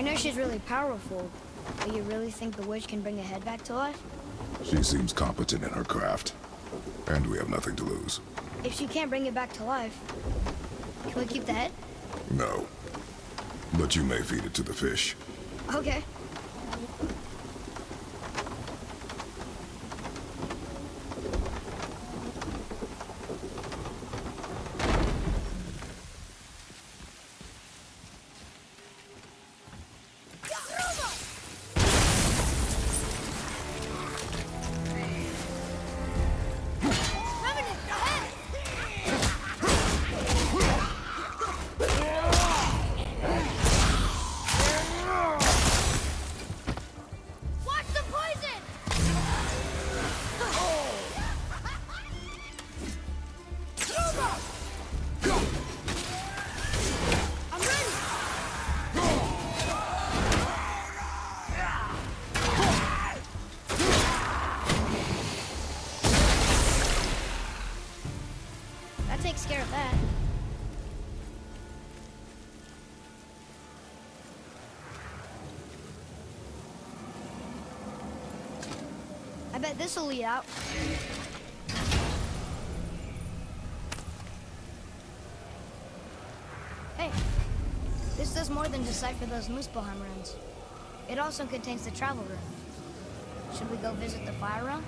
know she's really powerful, but you really think the witch can bring a head back to life? She seems competent in her craft, and we have nothing to lose. If she can't bring it back to life, can we keep the head? No. But you may feed it to the fish. Okay. Takes care of that. I bet this'll lead out. Hey, this does more than decipher those Muspelheim runes. It also contains the travel rune. Should we go visit the fire realm?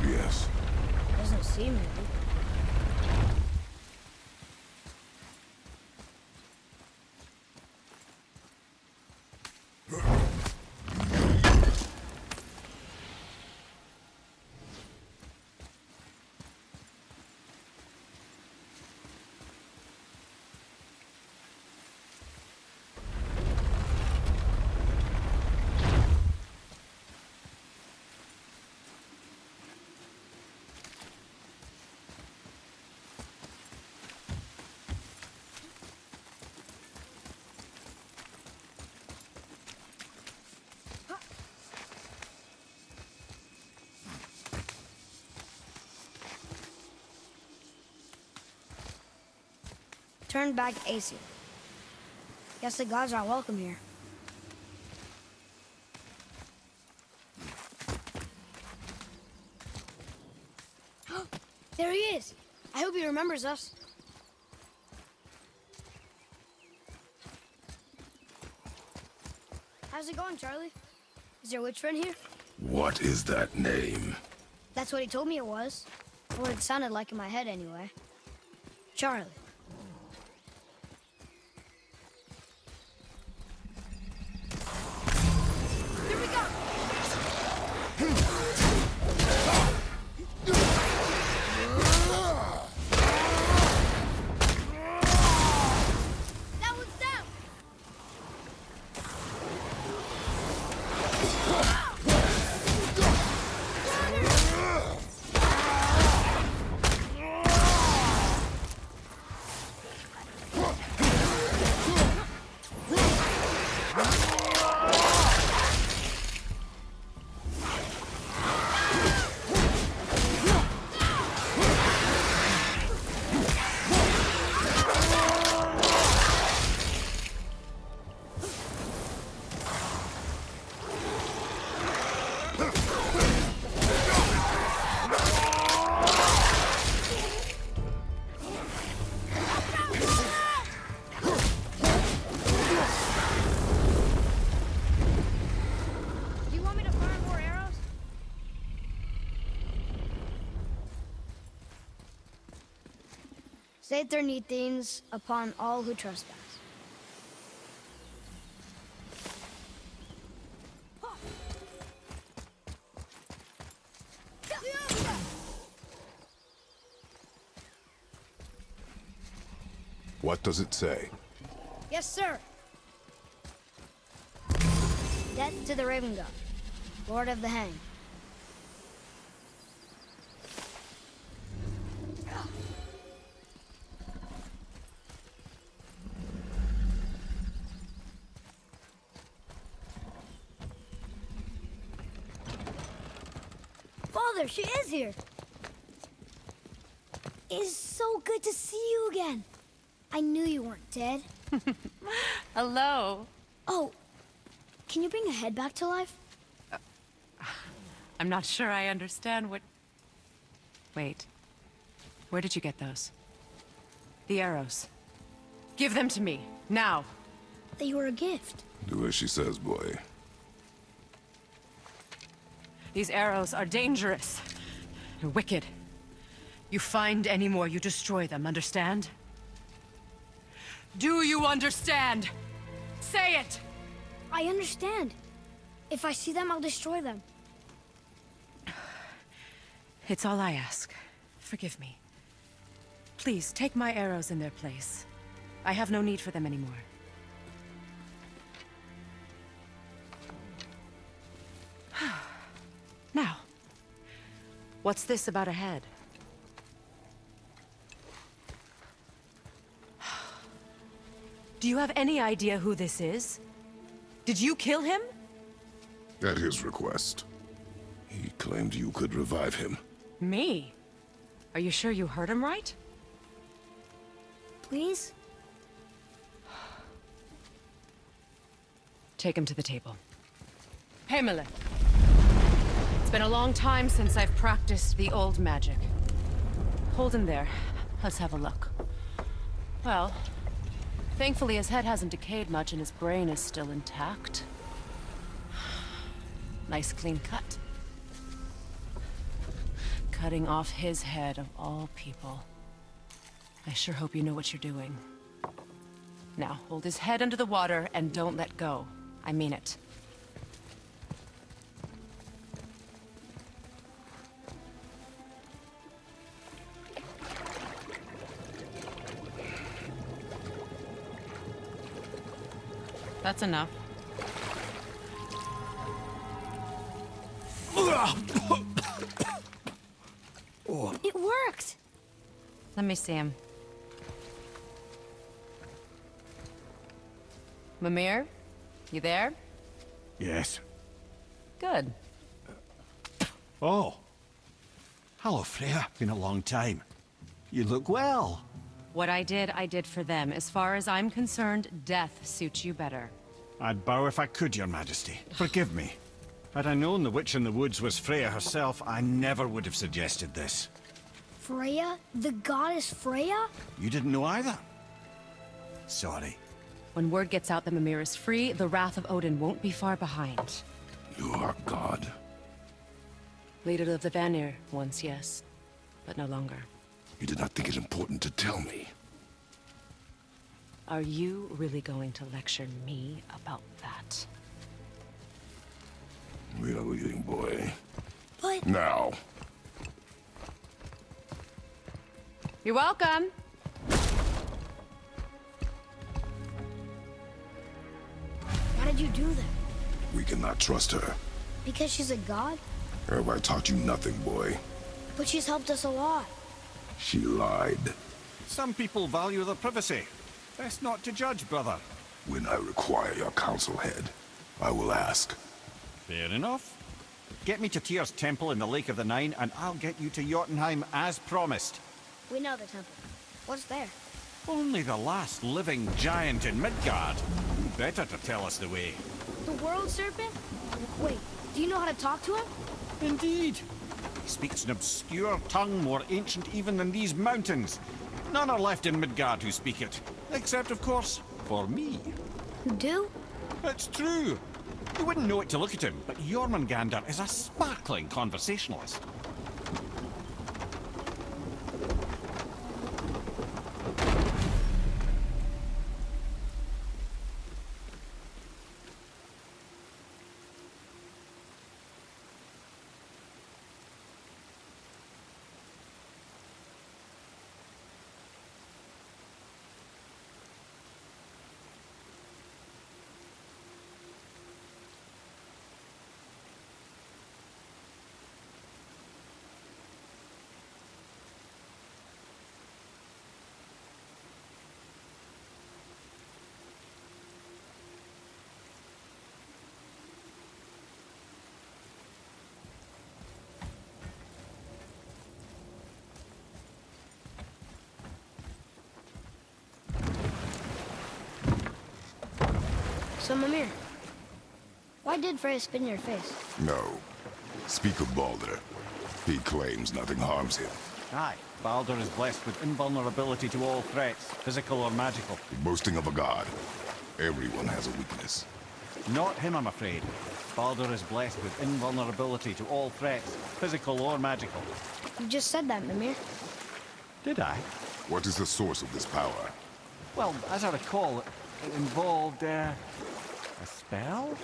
Yes. Doesn't seem heavy. Turn back AC. Guess the gods aren't welcome here. There he is! I hope he remembers us. How's it going, Charlie? Is your witch friend here? What is that name? That's what he told me it was. Or what it sounded like in my head, anyway. Charlie. Here we go! Saturnithines upon all who trespass. What does it say? Yes, sir. Death to the Raven God, Lord of the Hang. Father, she is here. It's so good to see you again. I knew you weren't dead. Hello. Oh, can you bring a head back to life? I'm not sure I understand what... Wait. Where did you get those? The arrows. Give them to me, now. They were a gift. Do as she says, boy. These arrows are dangerous. And wicked. You find any more, you destroy them, understand? Do you understand? Say it! I understand. If I see them, I'll destroy them. It's all I ask. Forgive me. Please, take my arrows in their place. I have no need for them anymore. Now, what's this about a head? Do you have any idea who this is? Did you kill him? At his request. He claimed you could revive him. Me? Are you sure you heard him right? Please? Take him to the table. Pamela. It's been a long time since I've practiced the old magic. Hold him there. Let's have a look. Well, thankfully his head hasn't decayed much and his brain is still intact. Nice clean cut. Cutting off his head of all people. I sure hope you know what you're doing. Now, hold his head under the water and don't let go. I mean it. That's enough. It worked! Let me see him. Mimir? You there? Yes. Good. Oh. Hello, Freya. Been a long time. You look well. What I did for them. As far as I'm concerned, death suits you better. I'd bow if I could, Your Majesty. Forgive me. Had I known the witch in the woods was Freya herself, I never would have suggested this. Freya? The goddess Freya? You didn't know either? Sorry. When word gets out that Mimir is free, the wrath of Odin won't be far behind. You are God. Leader of the Vanir, once yes, but no longer. You did not think it important to tell me. Are you really going to lecture me about that? We are leaving, boy. But... Now. You're welcome. Why did you do that? We cannot trust her. Because she's a god? Have I taught you nothing, boy? But she's helped us a lot. She lied. Some people value their privacy. Best not to judge, brother. When I require your council head, I will ask. Fair enough. Get me to Tyr's temple in the Lake of the Nine, and I'll get you to Jotunheim as promised. We know the temple. What's there? Only the last living giant in Midgard. Who better to tell us the way? The world serpent? Wait, do you know how to talk to him? Indeed. He speaks an obscure tongue more ancient even than these mountains. None are left in Midgard who speak it. Except, of course, for me. You do? It's true. You wouldn't know it to look at him, but Jormungandr is a sparkling conversationalist. So, Mimir, why did Freya spit in your face? No. Speak of Baldur. He claims nothing harms him. Aye, Baldur is blessed with invulnerability to all threats, physical or magical. Boasting of a god. Everyone has a weakness. Not him, I'm afraid. Baldur is blessed with invulnerability to all threats, physical or magical. You just said that, Mimir. Did I? What is the source of this power? Well, as I recall, it involved, a spell?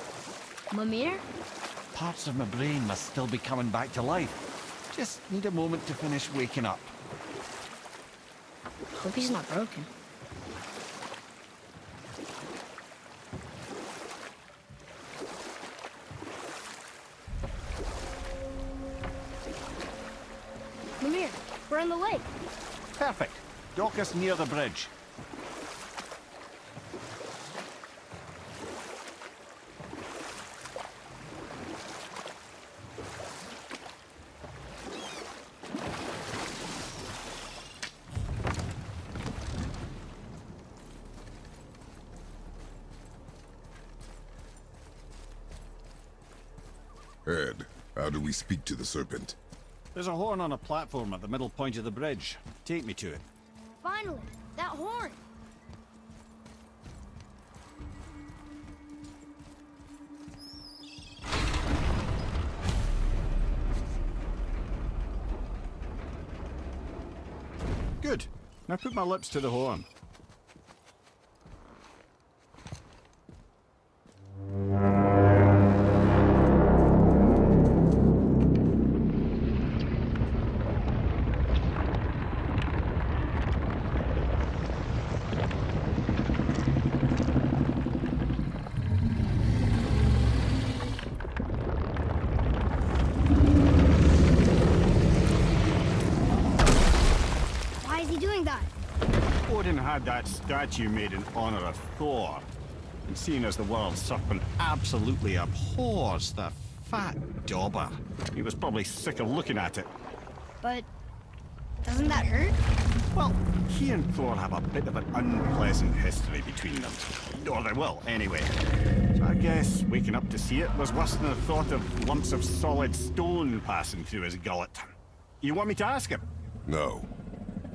Mimir? Parts of my brain must still be coming back to life. Just need a moment to finish waking up. Hope he's not broken. Mimir, we're in the lake. Perfect. Dock us near the bridge. Ed, how do we speak to the serpent? There's a horn on a platform at the middle point of the bridge. Take me to it. Finally, that horn. Good. Now put my lips to the horn. Why is he doing that? Odin had that statue made in honor of Thor. And seeing as the world serpent absolutely abhors the fat dauber, he was probably sick of looking at it. But doesn't that hurt? Well, he and Thor have a bit of an unpleasant history between them. Or they will, anyway. So I guess waking up to see it was worse than the thought of lumps of solid stone passing through his gullet. You want me to ask him? No.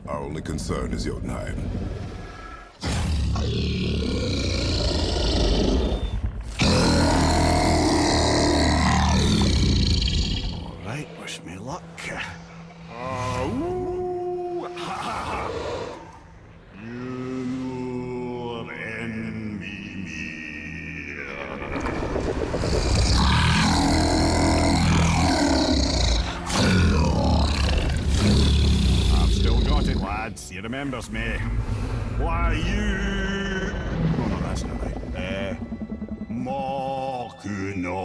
Our only concern is Jotunheim. All right, wish me luck. Ooh, ha, ha, ha. You're in me. I've still got it, lads. He remembers me. Why, you... Oh, no, that's not right. Makuna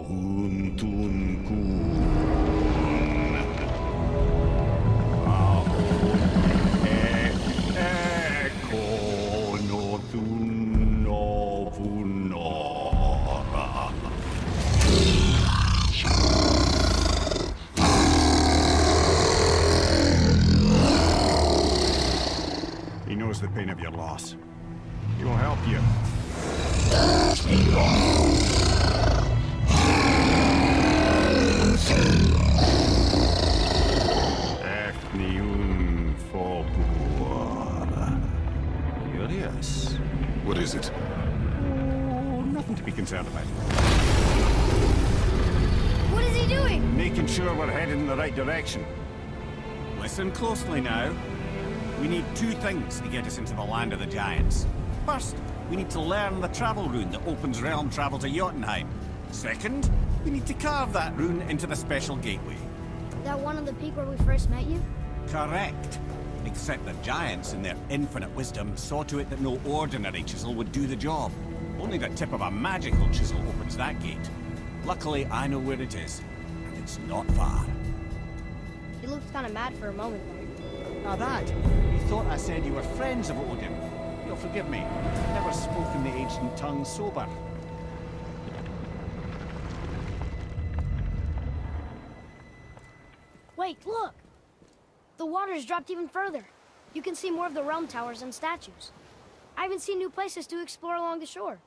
huntun kun. He knows the pain of your loss. He will help you. Curious. What is it? Oh, nothing to be concerned about. What is he doing? Making sure we're headed in the right direction. Listen closely now. We need two things to get us into the land of the giants. First, we need to learn the travel rune that opens realm travel to Jotunheim. Second, we need to carve that rune into the special gateway. That one on the peak where we first met you? Correct. Except the giants, in their infinite wisdom, saw to it that no ordinary chisel would do the job. Only the tip of a magical chisel opens that gate. Luckily, I know where it is, and it's not far. He looked kind of mad for a moment there. Now that, you thought I said you were friends of Odin. You'll forgive me. I've never spoken the ancient tongue sober. Wait, look! The water's dropped even further. You can see more of the realm towers and statues. I even see new places to explore along the shore.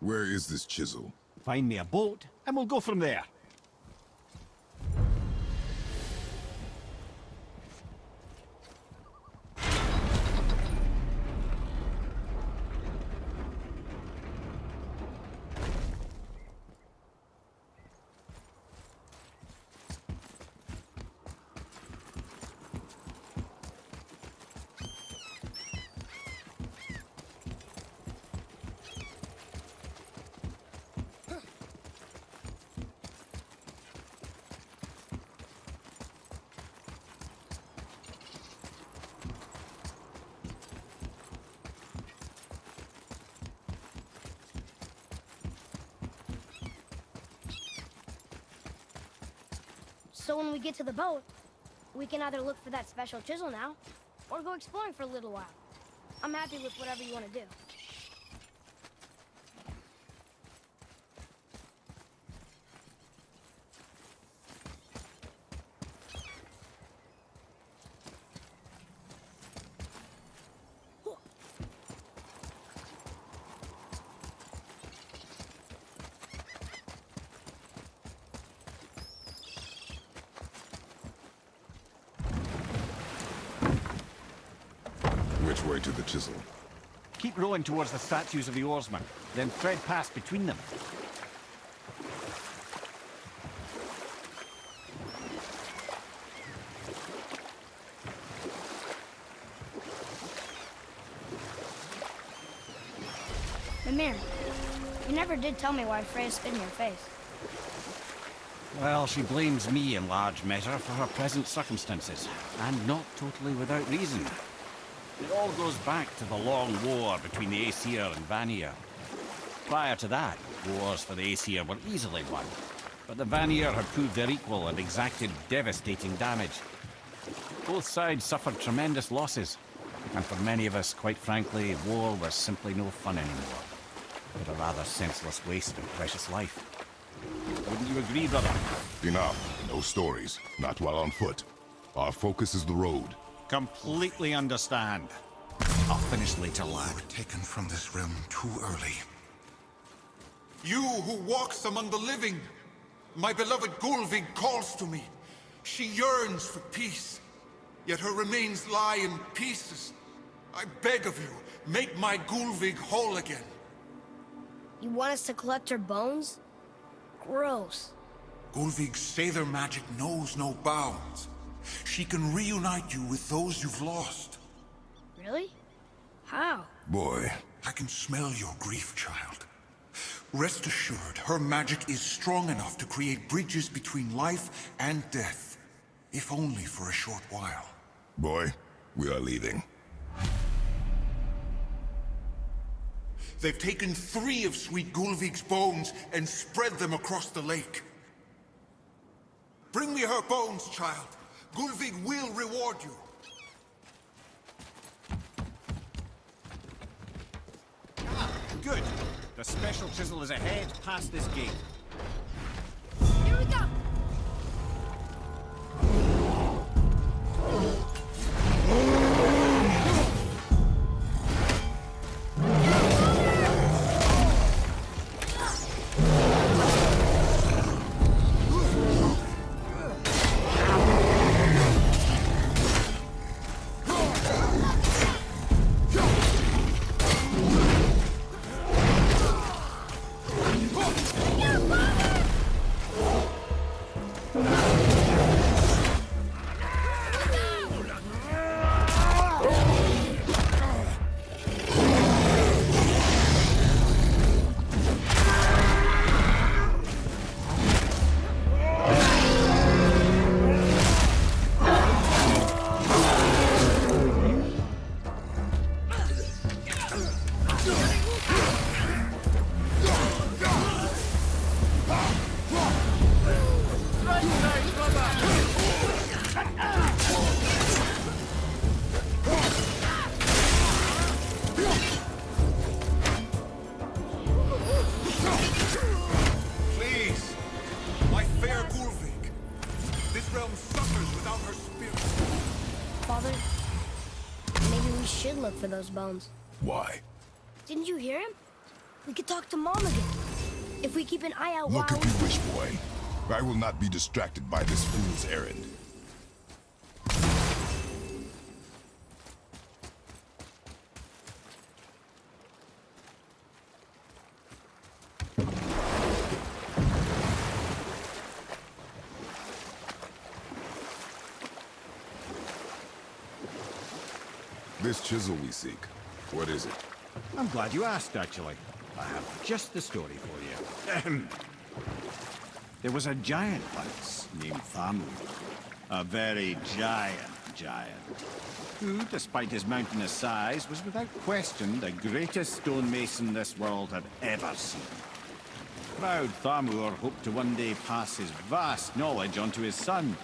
Where is this chisel? Find me a boat, and we'll go from there. So when we get to the boat, we can either look for that special chisel now, or go exploring for a little while. I'm happy with whatever you want to do. Which way to the chisel? Keep rowing towards the statues of the oarsmen, then thread past between them. Mimir, you never did tell me why Freya spit in your face. Well, she blames me in large measure for her present circumstances, and not totally without reason. It all goes back to the long war between the Aesir and Vanir. Prior to that, wars for the Aesir were easily won, but the Vanir had proved their equal and exacted devastating damage. Both sides suffered tremendous losses, and for many of us, quite frankly, war was simply no fun anymore, but a rather senseless waste of precious life. Wouldn't you agree, brother? Enough. No stories. Not while on foot. Our focus is the road. Completely understand. I'll finish later, lad. You were taken from this realm too early. You who walks among the living, my beloved Gulvig calls to me. She yearns for peace, yet her remains lie in pieces. I beg of you, make my Gulvig whole again. You want us to collect her bones? Gross. Gulvig's Sather magic knows no bounds. She can reunite you with those you've lost. Really? How? Boy. I can smell your grief, child. Rest assured, her magic is strong enough to create bridges between life and death, if only for a short while. Boy, we are leaving. They've taken 3 of Sweet Gulvig's bones and spread them across the lake. Bring me her bones, child. Gulvig will reward you. Good. The special chisel is ahead past this gate. Here we go! For those bones. Why? Didn't you hear him? We could talk to Mom again. If we keep an eye out Look while... if you wish, boy. I will not be distracted by this fool's errand. This chisel we seek, what is it? I'm glad you asked, actually. I have just the story for you. There was a giant once named Thamur. A very giant, who, despite his mountainous size, was without question the greatest stonemason this world had ever seen. Proud Thamur hoped to one day pass his vast knowledge on to his son.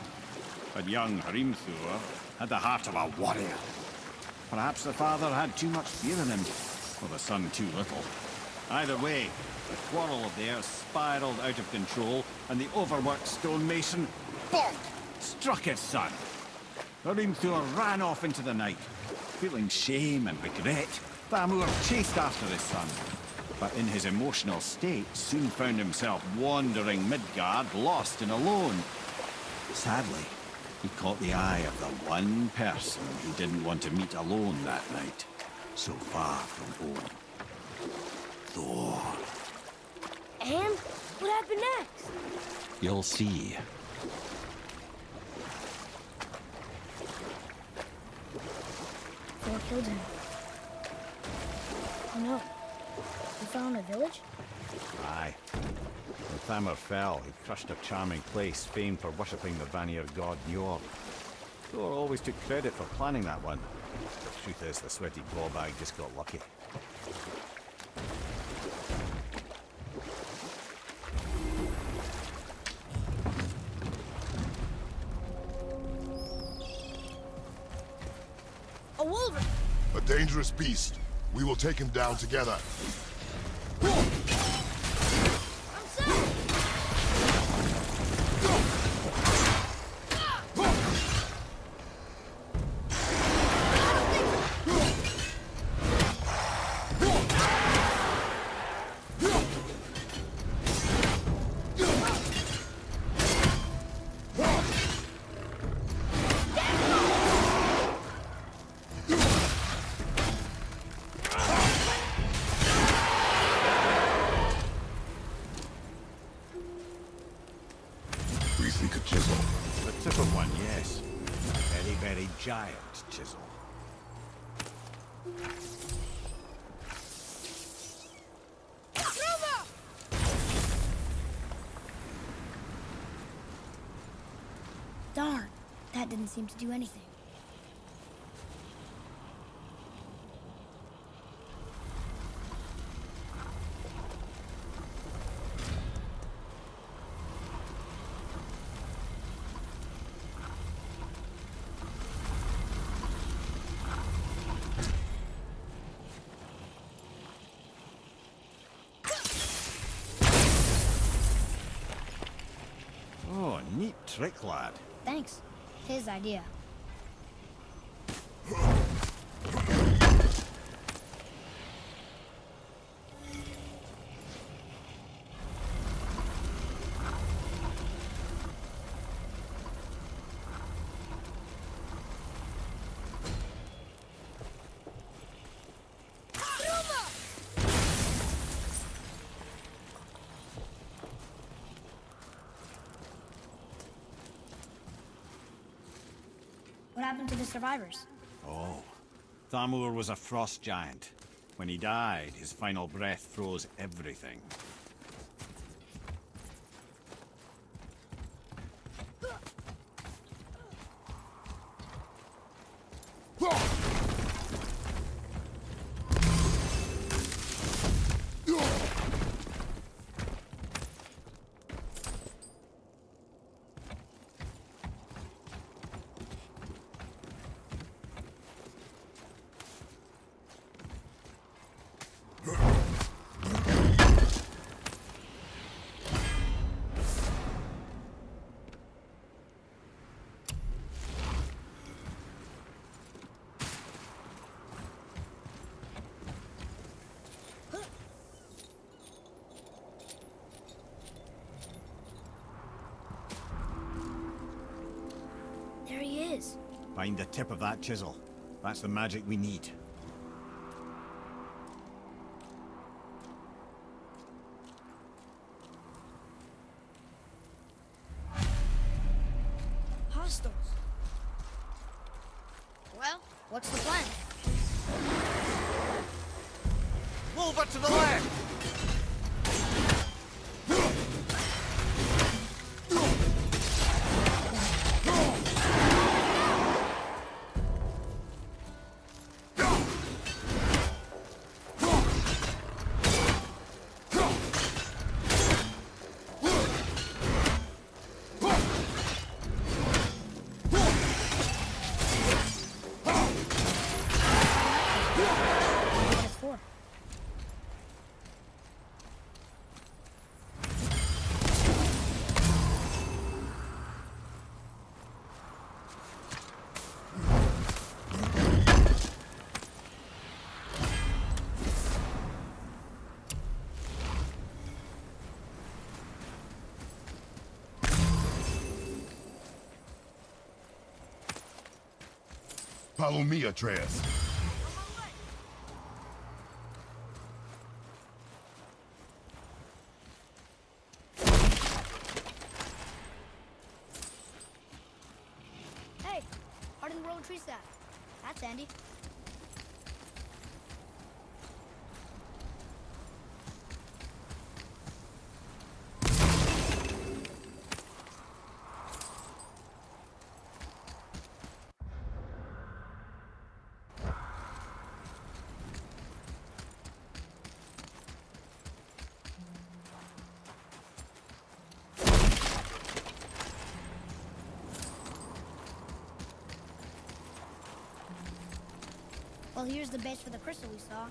But young Hrimthur had the heart of a warrior. Perhaps the father had too much fear in him, or the son too little. Either way, the quarrel of theirs spiraled out of control, and the overworked stonemason, bonk, struck his son. Hrimthur ran off into the night. Feeling shame and regret, Thamur chased after his son. But in his emotional state, soon found himself wandering Midgard, lost and alone. Sadly, he caught the eye of the one person he didn't want to meet alone that night, so far from home. Thor. And? What happened next? You'll see. Thor killed him. Oh no. We found a village? Aye. When Thamur fell, he crushed a charming place famed for worshipping the Vanir god Njord. Thor always took credit for planning that one. The truth is, the sweaty ballbag just got lucky. A wolverine! A dangerous beast. We will take him down together. I'm set! We seek a chisel. The tip of one, yes. A very giant chisel. Darn, that didn't seem to do anything. Oh, neat trick, lad. Thanks. His idea. What happened to the survivors? Oh, Thamur was a frost giant. When he died, his final breath froze everything. Find the tip of that chisel. That's the magic we need. Hostiles. Well, what's the plan? Move it to the left! What it's for? Follow me, Atreus. Hey, Heart in the World tree staff. That's handy. Well, here's the base for the crystal we saw.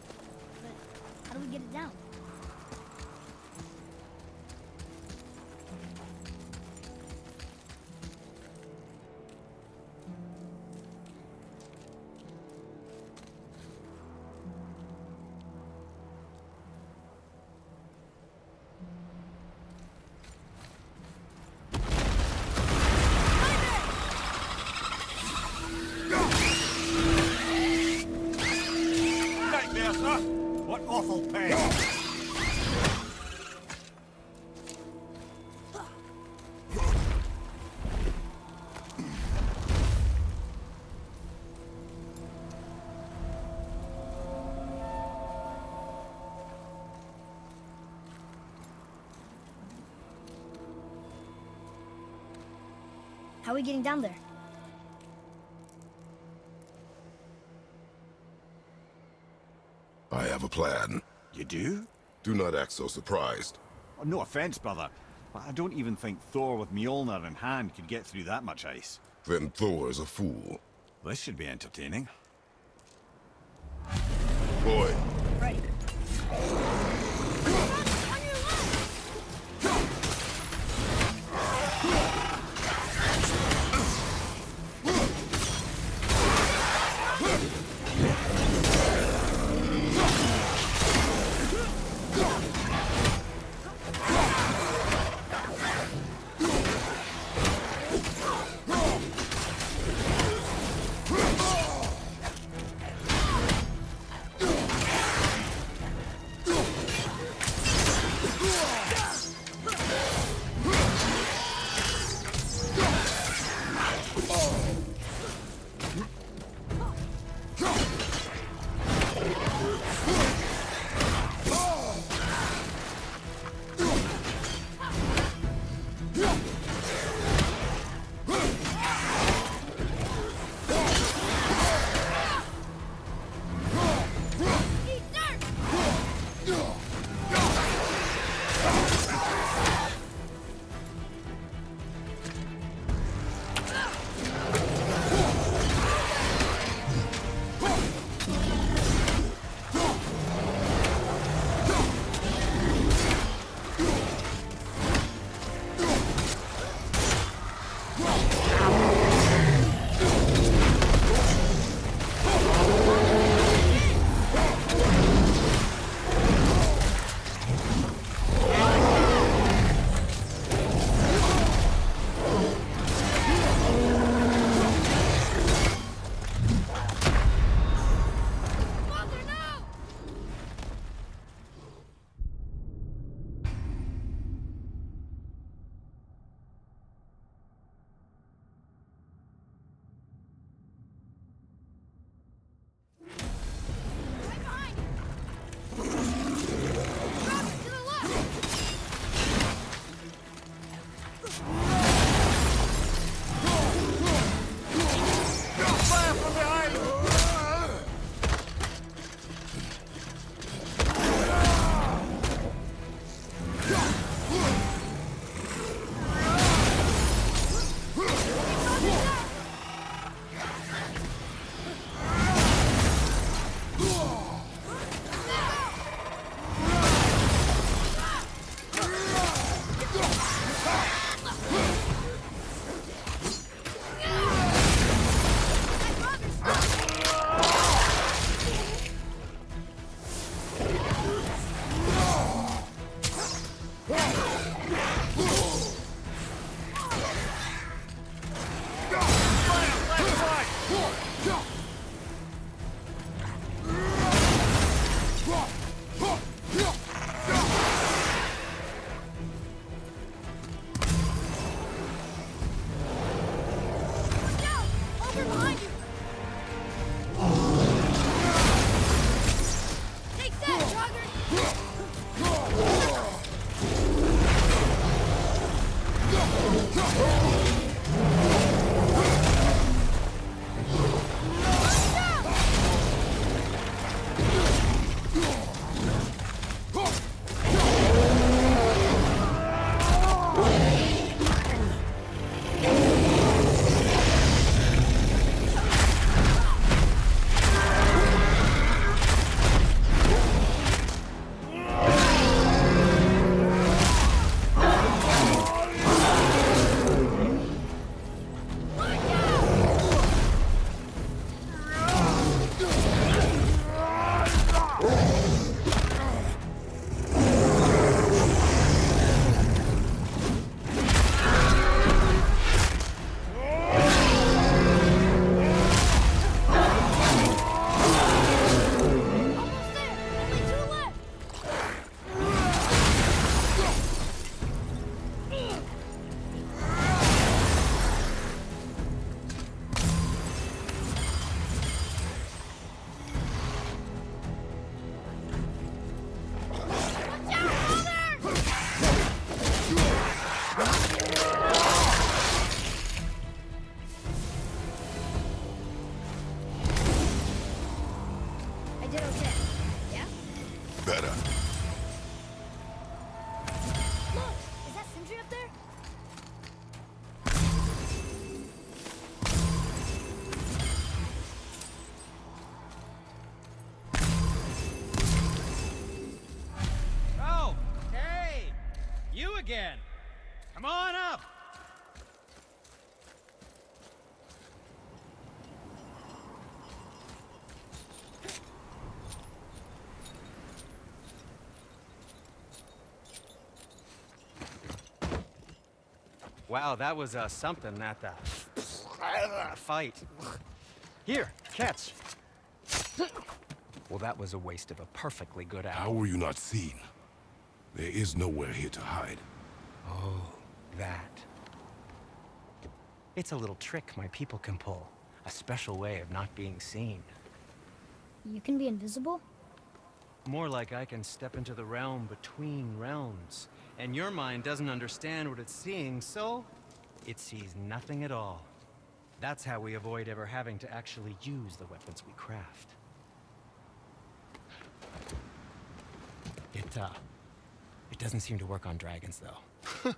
But how do we get it down? Nightmare, sir! What awful pain! How are we getting down there? I have a plan. You do? Do not act so surprised. Oh, no offense, brother, but I don't even think Thor with Mjolnir in hand could get through that much ice. Then Thor is a fool. This should be entertaining. Boy, Ready. better. Look! Is that sentry up there? Oh, hey! You again! Come on up! Wow, that was something, that fight. Here, catch. Well, that was a waste of a perfectly good hour. How were you not seen? There is nowhere here to hide. Oh, that. It's a little trick my people can pull. A special way of not being seen. You can be invisible? More like I can step into the realm between realms. And your mind doesn't understand what it's seeing, so it sees nothing at all. That's how we avoid ever having to actually use the weapons we craft. It doesn't seem to work on dragons, though.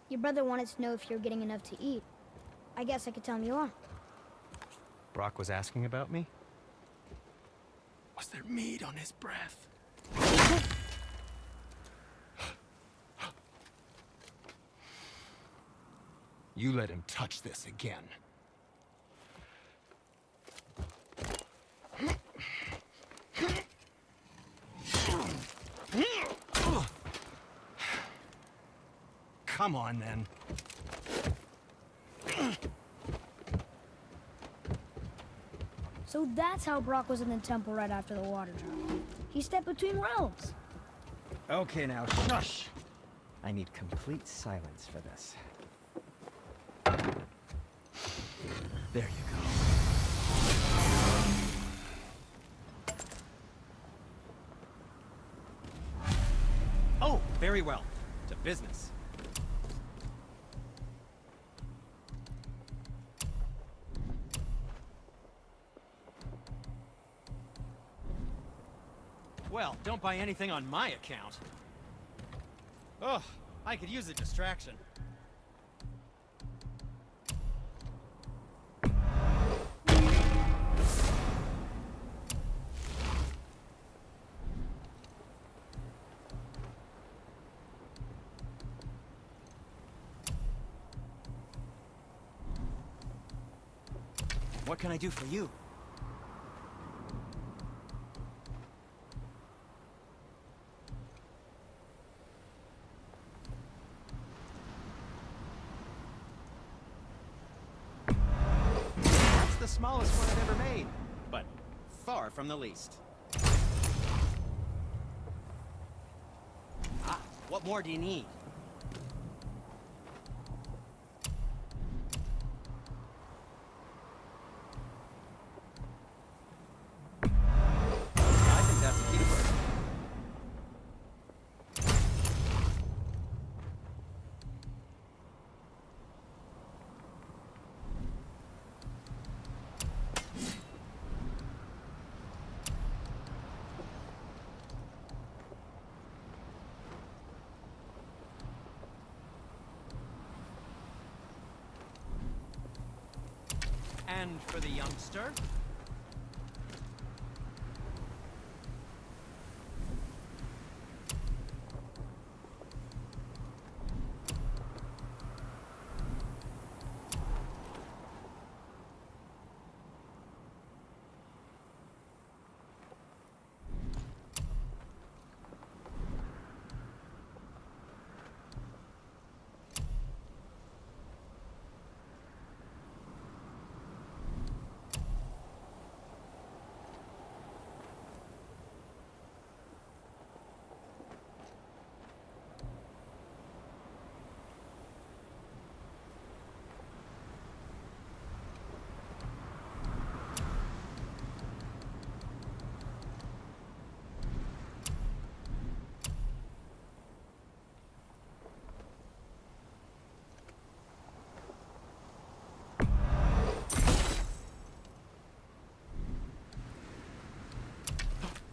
Your brother wanted to know if you're getting enough to eat. I guess I could tell him you are. Brock was asking about me? Was there meat on his breath? You let him touch this again. Come on, then. So that's how Brock was in the temple right after the water drop. He stepped between realms. Okay, now, shush! I need complete silence for this. There you go. Oh, very well. To business. Well, don't buy anything on my account. Oh, I could use a distraction. What can I do for you? That's the smallest one I've ever made, but far from the least. Ah, what more do you need? I think that's a keeper. And for the youngster?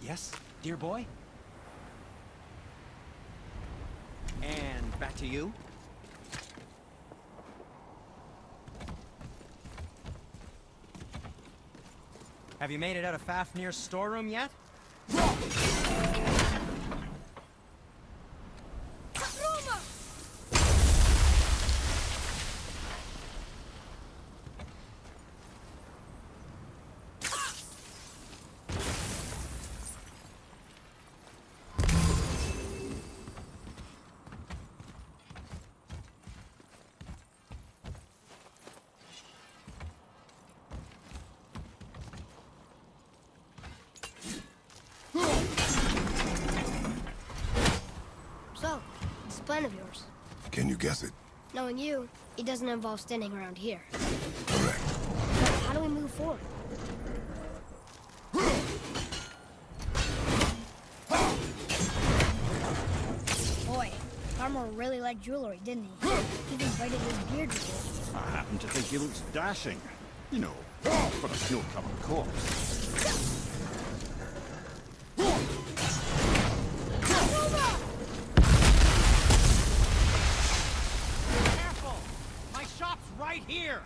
Yes? dear boy. And back to you. Have you made it out of Fafnir's storeroom yet? So, it's a plan of yours. Can you guess it? Knowing you, it doesn't involve standing around here. Correct. But how do we move forward? Boy, Farmer really liked jewelry, didn't he? Even braided his beard with I happen to think he looks dashing. You know, for a snow-covered corpse. Careful! My shop's right here!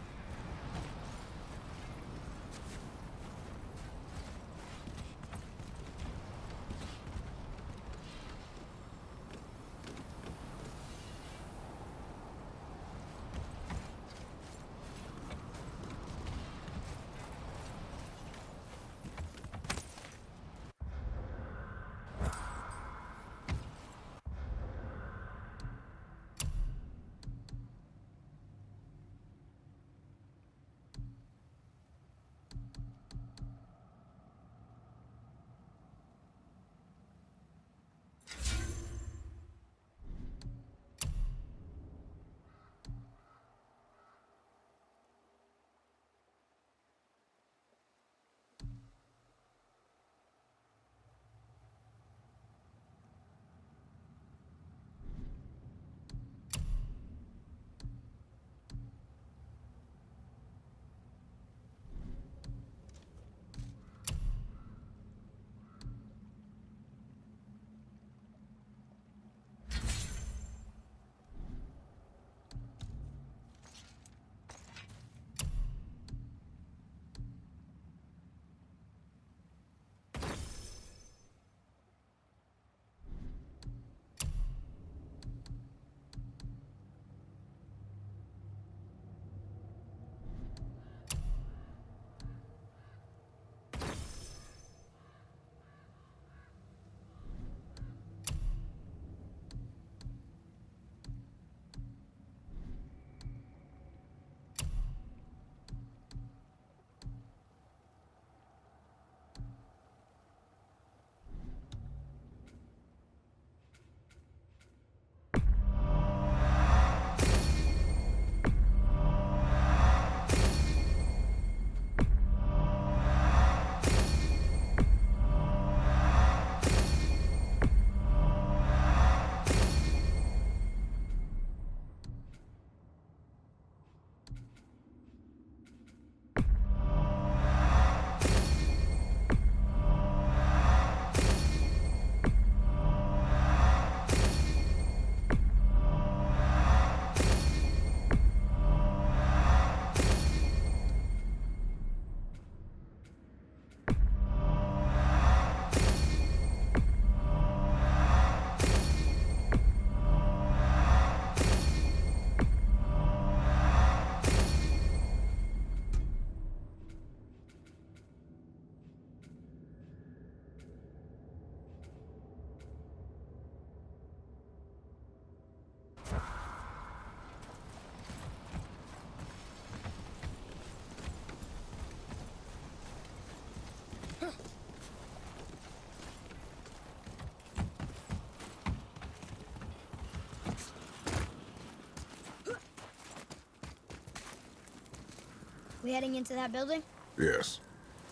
We heading into that building? Yes.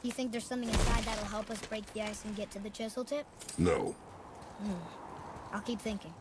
You think there's something inside that'll help us break the ice and get to the chisel tip? No. I'll keep thinking.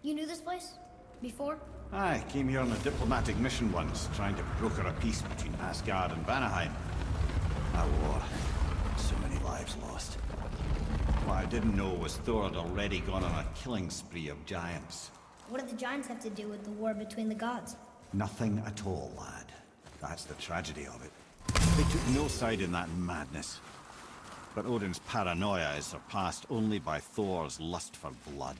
You knew this place? Before? I came here on a diplomatic mission once, trying to broker a peace between Asgard and Vanaheim. A war. So many lives lost. What I didn't know was Thor had already gone on a killing spree of giants. What do the giants have to do with the war between the gods? Nothing at all, lad. That's the tragedy of it. They took no side in that madness. But Odin's paranoia is surpassed only by Thor's lust for blood.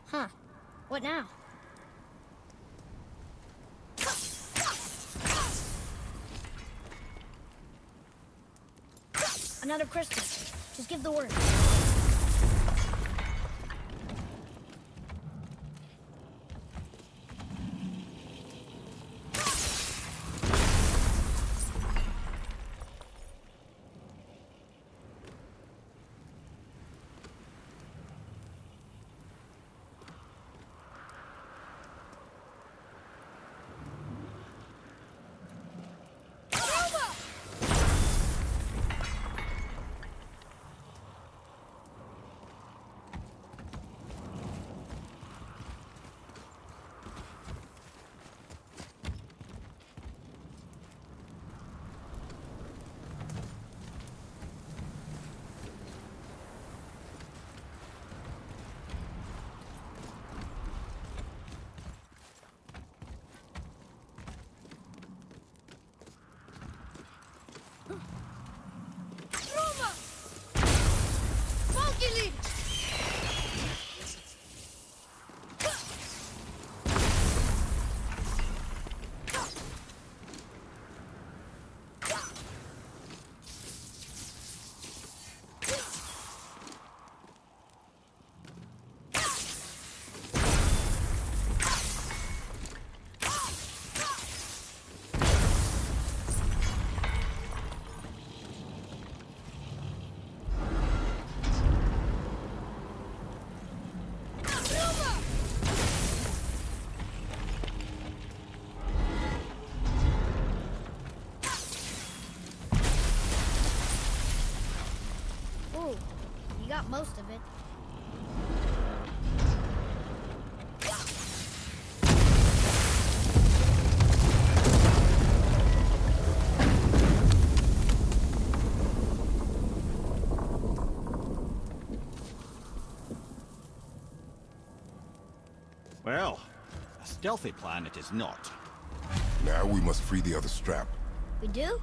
Huh. What now? Another crystal. Just give the word. You got most of it. Well, a stealthy plan it is not. Now we must free the other strap. We do?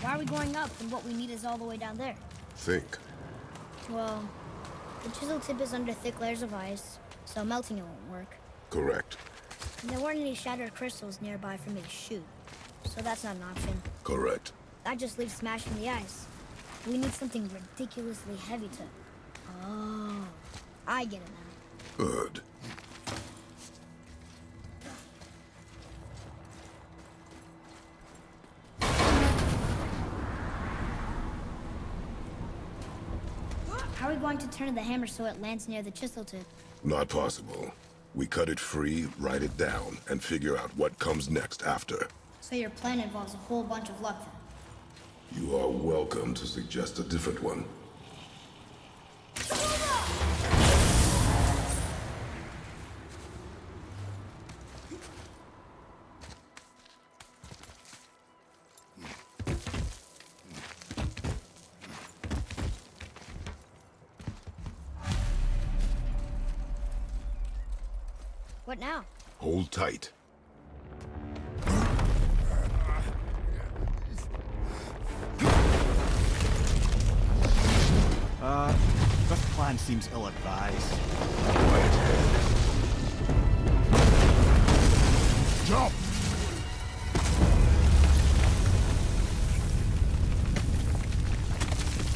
Why are we going up when what we need is all the way down there? Think. Well, the chisel tip is under thick layers of ice, so melting it won't work. Correct. And there weren't any shattered crystals nearby for me to shoot, so that's not an option. Correct. That just leaves smashing the ice. We need something ridiculously heavy to... Oh, I get it now. Good. How going to turn the hammer so it lands near the chisel tip? Not possible. We cut it free, write it down, and figure out what comes next after. So your plan involves a whole bunch of luck then? You are welcome to suggest a different one. What now? Hold tight. This plan seems ill-advised. Quiet head. Jump!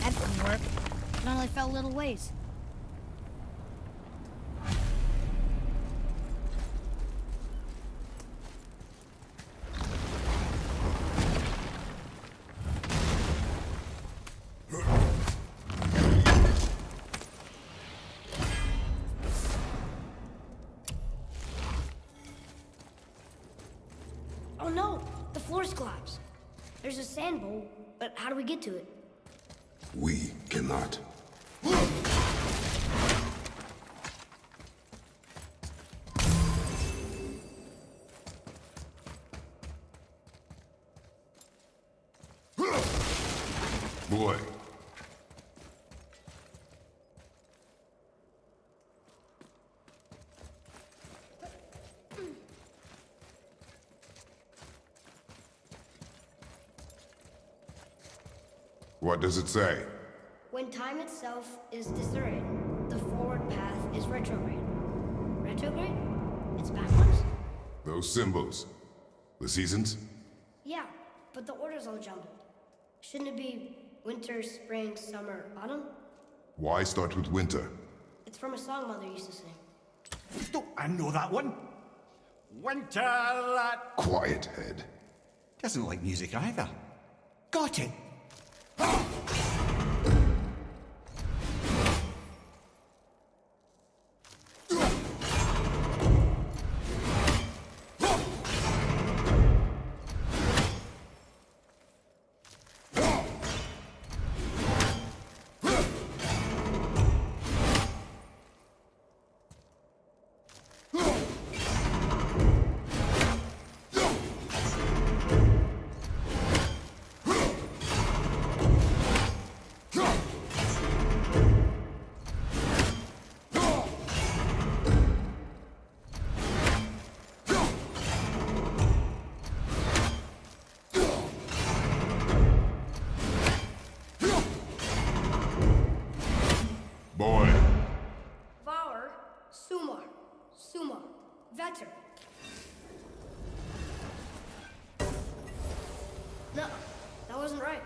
That didn't work. It only fell little ways. Oh no! The floor's collapsed. There's a sand bowl, but how do we get to it? We cannot. Boy. What does it say? When time itself is disoriented, the forward path is retrograde. Retrograde? It's backwards? Those symbols. The seasons? Yeah, but the order's all jumbled. Shouldn't it be winter, spring, summer, autumn? Why start with winter? It's from a song Mother used to sing. Don't I know that one? Winter that Quiet head. doesn't like music either. Got it. Boy. Var, Sumar, Sumar, Vetter. No, that wasn't right.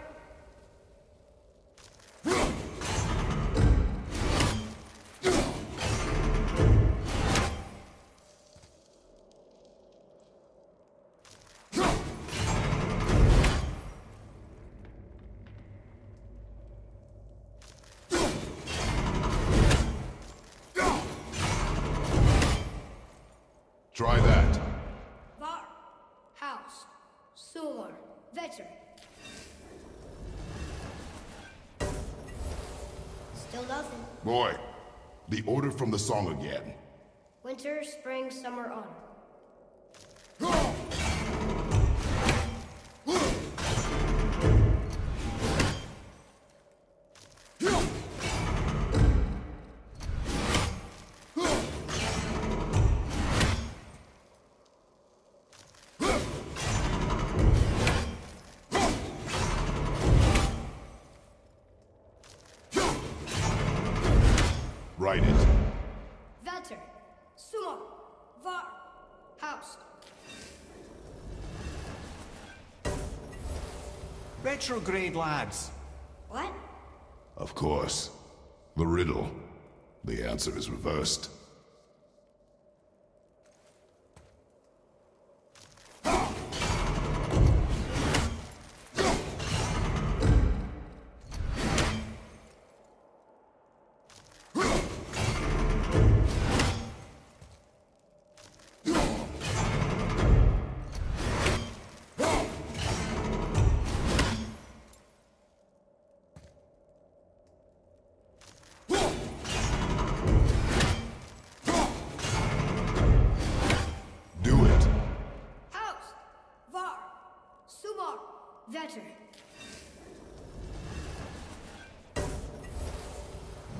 Try that. Var, House, Sumar, Vetter. Still nothing. Boy. The order from the song again. Winter, spring, summer, autumn. Write it. Vetter, Sumar, Var, House. Retrograde, lads. What? Of course. The riddle. The answer is reversed.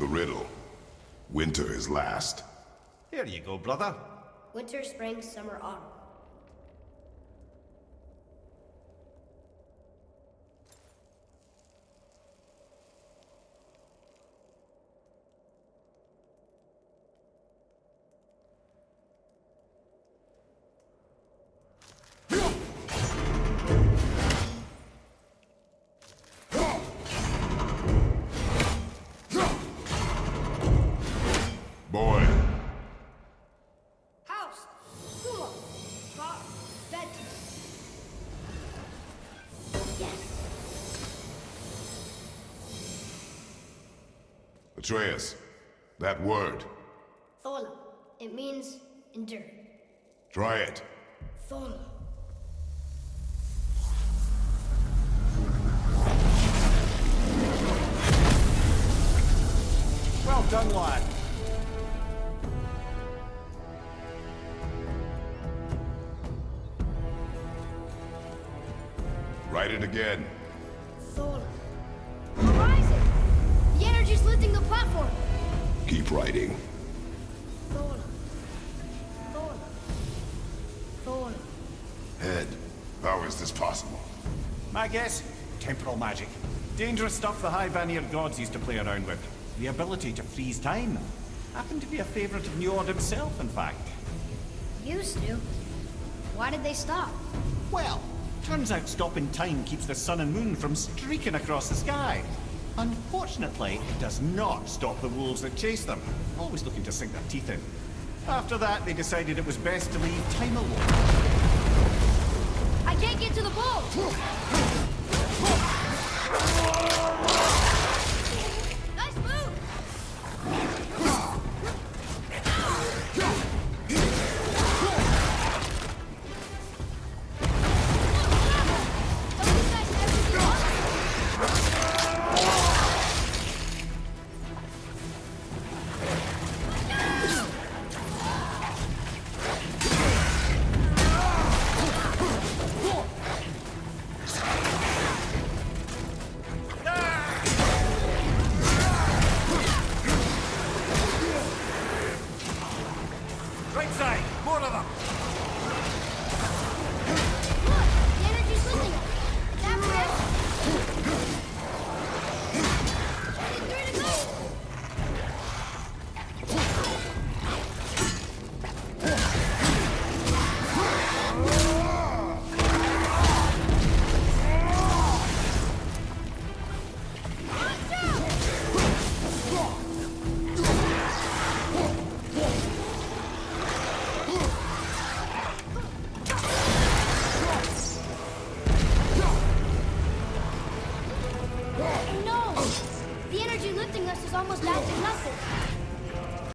the riddle. Winter is last. Here you go, brother. Winter, spring, summer, autumn. Boy, House! Sumo! Bar! Bed! Yes! Atreus, that word. Thola. It means endure. Try it. Thola. Well done, lad. Write it again. Thola. Horizon! The energy's lifting the platform! Keep writing. Thola. Thola. Thola. Head, how is this possible? My guess? Temporal magic. Dangerous stuff the High Vanir gods used to play around with. The ability to freeze time. Happened to be a favorite of g.o.d himself, in fact. Used to. Why did they stop? Well, turns out stopping time keeps the sun and moon from streaking across the sky. Unfortunately, it does not stop the wolves that chase them, always looking to sink their teeth in. After that, they decided it was best to leave time alone. I can't get to the boat! Nice move! Don't you guys ever give up? Right side, more of them.